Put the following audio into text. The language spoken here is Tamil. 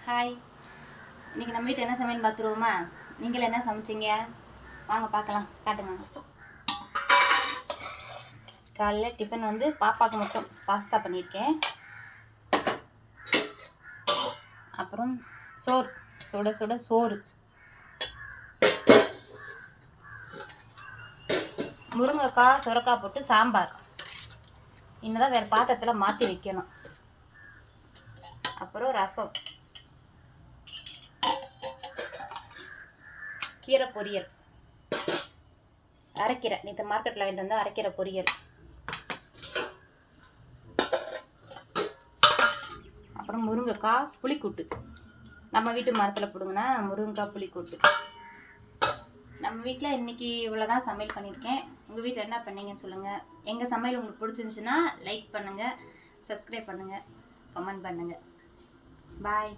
ஹாய், இன்றைக்கி நம்ம வீட்டில் என்ன சமையல் பார்த்துருவோமா? நீங்களே என்ன சமைச்சிங்க? வாங்க பார்க்கலாம், காட்டுங்க. காலைல டிஃபன் வந்து பாப்பாவுக்கு மட்டும் பாஸ்தா பண்ணியிருக்கேன். அப்புறம் சோறு, சுட சுட சோறு, முருங்கைக்காய் சுரக்காய் போட்டு சாம்பார். இன்னும் வேறு பாத்திரத்தில் மாற்றி வைக்கணும். அப்புறம் ரசம், கீரை பொரியல், அரைக்கீரை, நேற்று மார்க்கெட்டில் வாங்கிட்டு வந்தால் அரைக்கீரை பொரியல். அப்புறம் முருங்கைக்காய் புளிக்கூட்டு, நம்ம வீட்டு மரத்தில் பிடுங்கினா முருங்கைக்காய் புளிக்கூட்டு. நம்ம வீட்டில் இன்றைக்கி இவ்வளோதான் சமையல் பண்ணியிருக்கேன். உங்கள் வீட்டில் என்ன பண்ணீங்கன்னு சொல்லுங்கள். எங்கள் சமையல் உங்களுக்கு பிடிச்சிருந்துச்சுன்னா லைக் பண்ணுங்கள், சப்ஸ்கிரைப் பண்ணுங்கள், கமெண்ட் பண்ணுங்கள். பாய்.